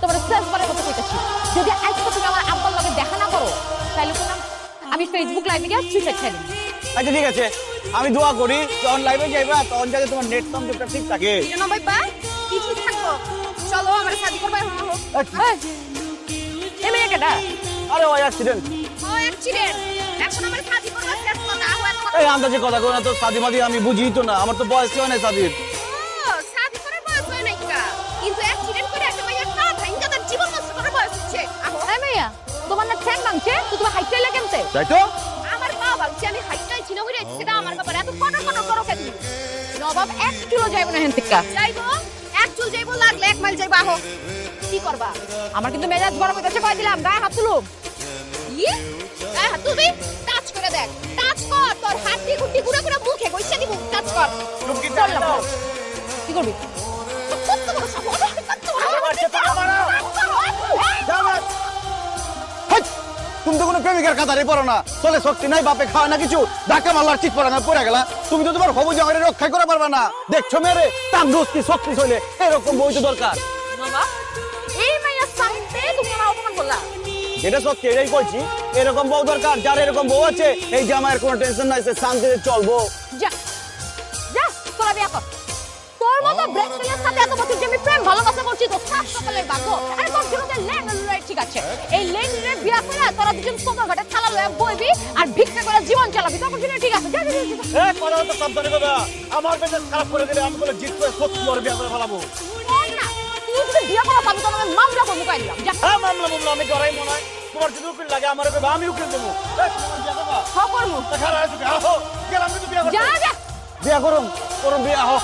তোমার শেষবারের মতো কইতাছি যদি আজকে তুমি আমার আব্বার লগে দেখা না করো তাহলে কোন আমি ফেসবুক লাইভে গিয়ে সুইসাইড খাই দিই। আচ্ছা ঠিক আছে, আমি দোয়া করি যখন লাইভে যাইবা তখন যাতে তোমার নেট সংযোগটা ঠিক থাকে। না ভাই পা কি ঠিক থাকবো, চলো আমার শাদি করবা এখন হোক। এই মেয়ে কেডা? আরে ওই অ্যাক্সিডেন্ট। ও অ্যাক্সিডেন্ট, এখন আমার শাদি করবা শেষ কথা আহ্বান। এই আন্দাজে কথা কই না তো, শাদি মাদি আমি বুঝি তো না, আমার তো বয়স হয় না শাদির। ও শাদি করার বয়স হয় নাই কা, কিন্তু অ্যাক্সিডেন্ট করে একটা মাইয়া পা ভাঙা তার জীবন নষ্ট করার বয়স হচ্ছে। আহো এই মেয়া তোমার না ঠ্যাং ভাঙছে তো তুমি হাইটাইলা কেমতে? তাই তো আমার পা ভাঙছে আমি হাইটাই ছিল হইরে সেটা আমার ব্যাপার, এত ফটো ফটো করো কেন? নবাব 1 কিলো যাইবো না হেনতিকা যাইবো, 1 চুল যাইবো লাগলে 1 মাইল যাইবো। আহো কি করবা? আমার কিন্তু মেজাজ গরম হইতাছে, কই দিলাম গায়ে হাত তুলুম। ই গায়ে হাত তুলবি? টাচ করে দেখ, টাচ কর, তোর হাড্ডি গুড্ডি গুড়া গুড়া মুখে গইসা দিব, টাচ কর। তুমি কি চল না, দাও? কি করবি? কত বড় সাহস, কত বড় জামাত হাট! তুমি তো কোনো প্রেমিকার কাতারে পড়ো না, চলে শক্তি নাই, বাপে খাওয়া না কিছু, ধাক্কা মারলার ঠিক পড়ে না, পড়ে গেলা। তুমি তো তোমার হবু জামাইরে রক্ষা করে পারবা না। দেখছো মেরে তান্দুস্তি শক্তি চলে, এরকম বই তো দরকার। নবাব এই মাইয়া সামনে তুমি আমার অপমান করলা। যেটা সত্যি এটাই কইছি, এরকম বউ দরকার, যার এরকম বউ আছে এই জামাইয়ের কোনো টেনশন নাই, সে শান্তিতে চলবো। যা যা তোরা বিয়া কর। তোর মতো ব্রেকফেলের সাথে এত বছর যে আমি প্রেম ভালোবাসা করছি তো সাত সকালের ভাগ্য। আরে তোর জীবনে লেন ঠিক আছে, এই লেনের বিয়া করে তোরা দুজন সোনার ঘাটে থালা লয়ে বইবি আর ভিক্ষা করে জীবন চালাবি, তখন জন্য ঠিক আছে। যা যা যা। এ কথা তো সাবধানে বাবা, আমার মেজাজ খারাপ করে দিলে আমি বলে জিত করে সত্যি করে বিয়া করে ফেলাবো। ওই না তুই যদি বিয়া করা পাবি তো আমি মামলা করবো কই দিলাম। যা হ্যাঁ মামলা আমি করাই মনে হয়, তোমার যদি উকিল লাগে আমার কইবা, আমি উকিল দেবো। তোমার বিয়া করবা? হ করমু। দেখা রাখো, গেলাম কিন্তু বিয়া করতে। যা যা বিয়া করুম বিয়া হোক।